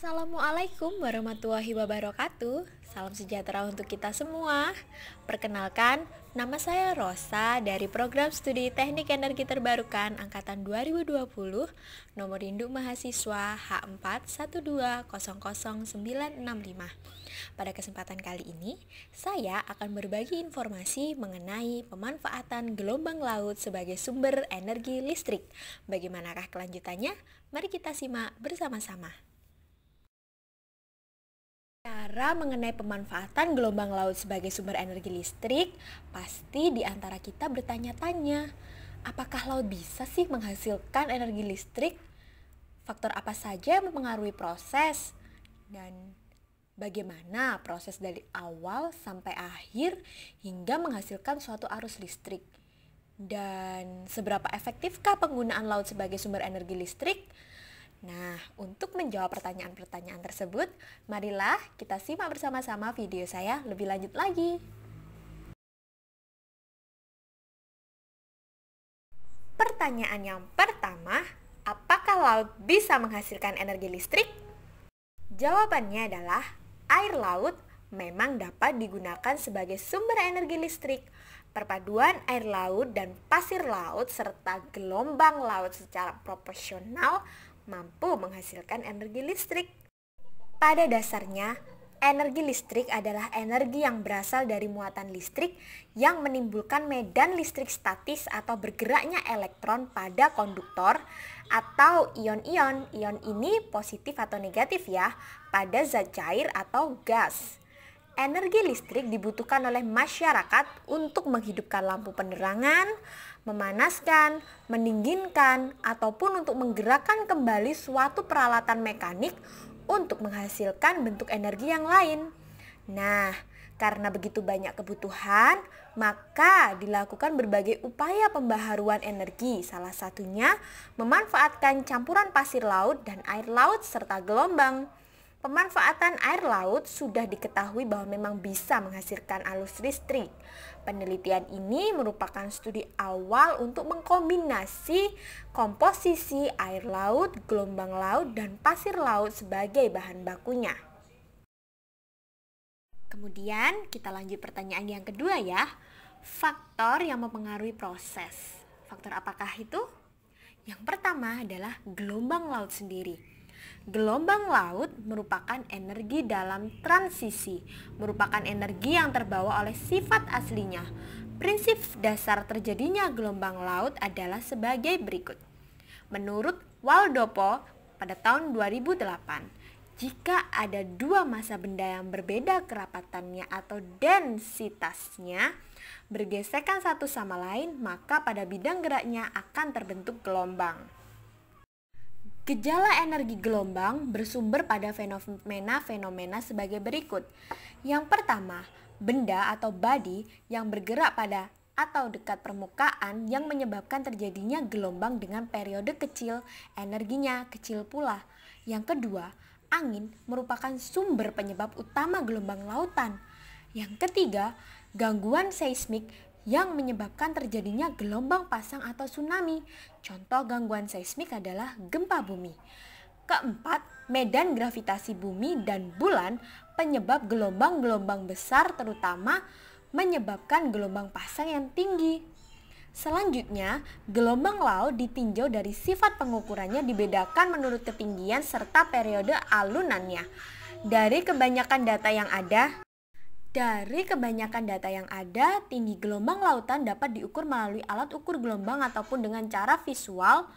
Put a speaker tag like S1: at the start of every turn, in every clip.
S1: Assalamualaikum warahmatullahi wabarakatuh. Salam sejahtera untuk kita semua. Perkenalkan, nama saya Rosa dari program studi Teknik Energi Terbarukan angkatan 2020, nomor induk mahasiswa H41200965. Pada kesempatan kali ini, saya akan berbagi informasi mengenai pemanfaatan gelombang laut sebagai sumber energi listrik. Bagaimanakah kelanjutannya? Mari kita simak bersama-sama. Cara mengenai pemanfaatan gelombang laut sebagai sumber energi listrik, pasti di antara kita bertanya-tanya, apakah laut bisa sih menghasilkan energi listrik? Faktor apa saja yang mempengaruhi proses? Dan bagaimana proses dari awal sampai akhir hingga menghasilkan suatu arus listrik? Dan seberapa efektifkah penggunaan laut sebagai sumber energi listrik? Nah, untuk menjawab pertanyaan-pertanyaan tersebut, marilah kita simak bersama-sama video saya lebih lanjut lagi. Pertanyaan yang pertama, apakah laut bisa menghasilkan energi listrik? Jawabannya adalah air laut memang dapat digunakan sebagai sumber energi listrik. Perpaduan air laut dan pasir laut serta gelombang laut secara proporsional mampu menghasilkan energi listrik. Pada dasarnya, energi listrik adalah energi yang berasal dari muatan listrik yang menimbulkan medan listrik statis atau bergeraknya elektron pada konduktor atau ion-ion. Ion ini positif atau negatif ya, pada zat cair atau gas. Energi listrik dibutuhkan oleh masyarakat untuk menghidupkan lampu penerangan, memanaskan, mendinginkan, ataupun untuk menggerakkan kembali suatu peralatan mekanik untuk menghasilkan bentuk energi yang lain. Nah, karena begitu banyak kebutuhan, maka dilakukan berbagai upaya pembaharuan energi. Salah satunya memanfaatkan campuran pasir laut dan air laut serta gelombang. Pemanfaatan air laut sudah diketahui bahwa memang bisa menghasilkan arus listrik. Penelitian ini merupakan studi awal untuk mengkombinasi komposisi air laut, gelombang laut, dan pasir laut sebagai bahan bakunya. Kemudian kita lanjut pertanyaan yang kedua ya. Faktor yang mempengaruhi proses. Faktor apakah itu? Yang pertama adalah gelombang laut sendiri. Gelombang laut merupakan energi dalam transisi, merupakan energi yang terbawa oleh sifat aslinya. Prinsip dasar terjadinya gelombang laut adalah sebagai berikut. Menurut Waldorf pada tahun 2008, jika ada dua massa benda yang berbeda kerapatannya atau densitasnya, bergesekan satu sama lain, maka pada bidang geraknya akan terbentuk gelombang. Gejala energi gelombang bersumber pada fenomena-fenomena sebagai berikut. Yang pertama, benda atau body yang bergerak pada atau dekat permukaan yang menyebabkan terjadinya gelombang dengan periode kecil, energinya kecil pula. Yang kedua, angin merupakan sumber penyebab utama gelombang lautan. Yang ketiga, gangguan seismik yang menyebabkan terjadinya gelombang pasang atau tsunami. Contoh gangguan seismik adalah gempa bumi. Keempat, medan gravitasi bumi dan bulan penyebab gelombang-gelombang besar, terutama menyebabkan gelombang pasang yang tinggi. Selanjutnya, gelombang laut ditinjau dari sifat pengukurannya dibedakan menurut ketinggian serta periode alunannya. Dari kebanyakan data yang ada, tinggi gelombang lautan dapat diukur melalui alat ukur gelombang ataupun dengan cara visual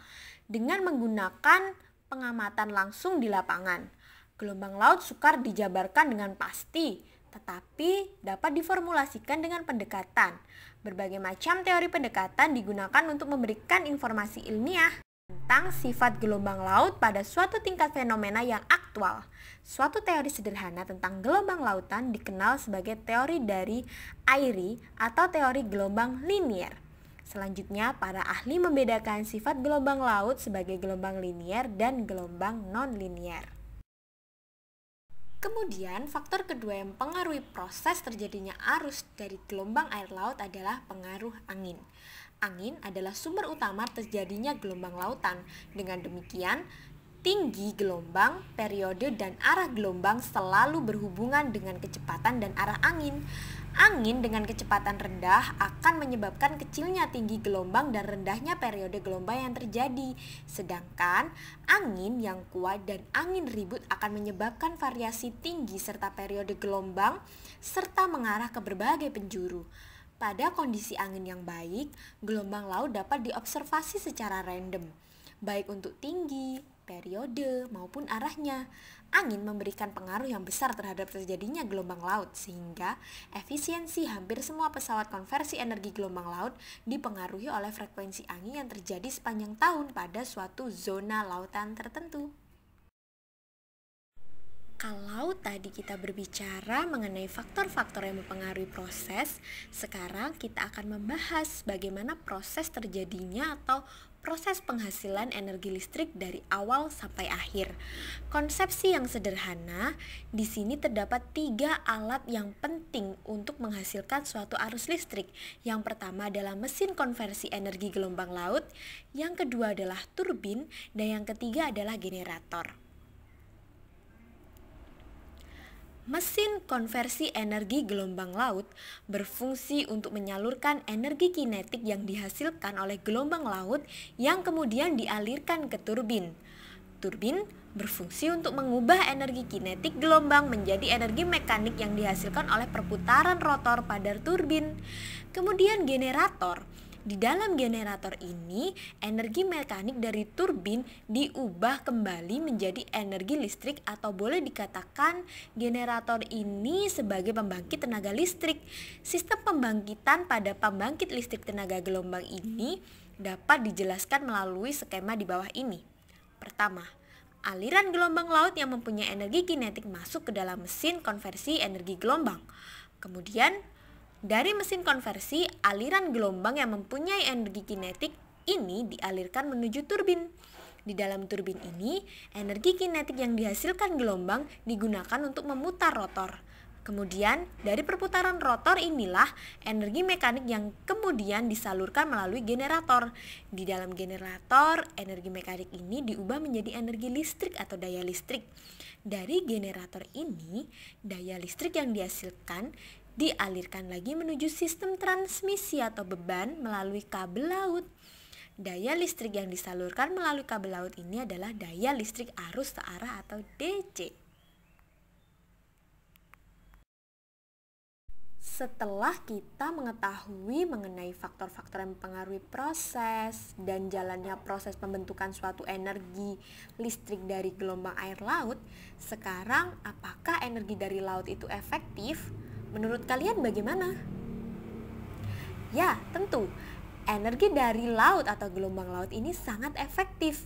S1: dengan menggunakan pengamatan langsung di lapangan. Gelombang laut sukar dijabarkan dengan pasti, tetapi dapat diformulasikan dengan pendekatan. Berbagai macam teori pendekatan digunakan untuk memberikan informasi ilmiah tentang sifat gelombang laut pada suatu tingkat fenomena yang aktual. Suatu teori sederhana tentang gelombang lautan dikenal sebagai teori dari Airy atau teori gelombang linier. Selanjutnya, para ahli membedakan sifat gelombang laut sebagai gelombang linier dan gelombang non-linier. Kemudian, faktor kedua yang mempengaruhi proses terjadinya arus dari gelombang air laut adalah pengaruh angin. Angin adalah sumber utama terjadinya gelombang lautan. Dengan demikian, Tinggi gelombang, periode, dan arah gelombang selalu berhubungan dengan kecepatan dan arah angin. Angin dengan kecepatan rendah akan menyebabkan kecilnya tinggi gelombang dan rendahnya periode gelombang yang terjadi. Sedangkan angin yang kuat dan angin ribut akan menyebabkan variasi tinggi serta periode gelombang serta mengarah ke berbagai penjuru. Pada kondisi angin yang baik, gelombang laut dapat diobservasi secara random, baik untuk tinggi, periode, maupun arahnya. Angin memberikan pengaruh yang besar terhadap terjadinya gelombang laut, sehingga efisiensi hampir semua pesawat konversi energi gelombang laut dipengaruhi oleh frekuensi angin yang terjadi sepanjang tahun pada suatu zona lautan tertentu. Kalau tadi kita berbicara mengenai faktor-faktor yang mempengaruhi proses, sekarang kita akan membahas bagaimana proses terjadinya atau proses penghasilan energi listrik dari awal sampai akhir. Konsepsi yang sederhana, di sini terdapat 3 alat yang penting untuk menghasilkan suatu arus listrik. Yang pertama adalah mesin konversi energi gelombang laut, yang kedua adalah turbin, dan yang ketiga adalah generator. Mesin konversi energi gelombang laut berfungsi untuk menyalurkan energi kinetik yang dihasilkan oleh gelombang laut yang kemudian dialirkan ke turbin. Turbin berfungsi untuk mengubah energi kinetik gelombang menjadi energi mekanik yang dihasilkan oleh perputaran rotor pada turbin. Kemudian generator. Di dalam generator ini, energi mekanik dari turbin diubah kembali menjadi energi listrik, atau boleh dikatakan generator ini sebagai pembangkit tenaga listrik. Sistem pembangkitan pada pembangkit listrik tenaga gelombang ini dapat dijelaskan melalui skema di bawah ini. Pertama, aliran gelombang laut yang mempunyai energi kinetik masuk ke dalam mesin konversi energi gelombang. Kemudian, dari mesin konversi, aliran gelombang yang mempunyai energi kinetik ini dialirkan menuju turbin. Di dalam turbin ini, energi kinetik yang dihasilkan gelombang digunakan untuk memutar rotor. Kemudian, dari perputaran rotor inilah energi mekanik yang kemudian disalurkan melalui generator. Di dalam generator, energi mekanik ini diubah menjadi energi listrik atau daya listrik. Dari generator ini, daya listrik yang dihasilkan dialirkan lagi menuju sistem transmisi atau beban melalui kabel laut. Daya listrik yang disalurkan melalui kabel laut ini adalah daya listrik arus searah atau DC. Setelah kita mengetahui mengenai faktor-faktor yang mempengaruhi proses dan jalannya proses pembentukan suatu energi listrik dari gelombang air laut, sekarang apakah energi dari laut itu efektif? Menurut kalian bagaimana? Ya, tentu. Energi dari laut atau gelombang laut ini sangat efektif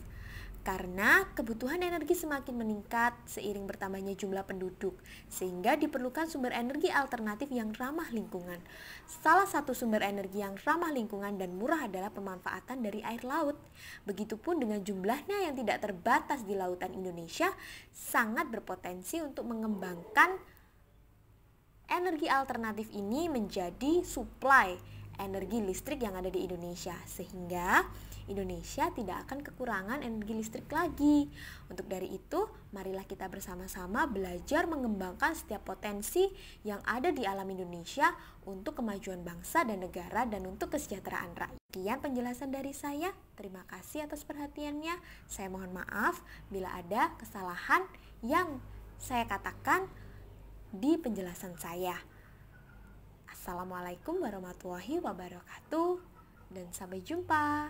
S1: karena kebutuhan energi semakin meningkat seiring bertambahnya jumlah penduduk, sehingga diperlukan sumber energi alternatif yang ramah lingkungan. Salah satu sumber energi yang ramah lingkungan dan murah adalah pemanfaatan dari air laut. Begitupun dengan jumlahnya yang tidak terbatas di lautan Indonesia, sangat berpotensi untuk mengembangkan energi alternatif ini menjadi suplai energi listrik yang ada di Indonesia, sehingga Indonesia tidak akan kekurangan energi listrik lagi. Untuk dari itu, marilah kita bersama-sama belajar mengembangkan setiap potensi yang ada di alam Indonesia untuk kemajuan bangsa dan negara dan untuk kesejahteraan rakyat. Sekian penjelasan dari saya. Terima kasih atas perhatiannya. Saya mohon maaf bila ada kesalahan yang saya katakan di penjelasan saya. Assalamualaikum warahmatullahi wabarakatuh dan sampai jumpa.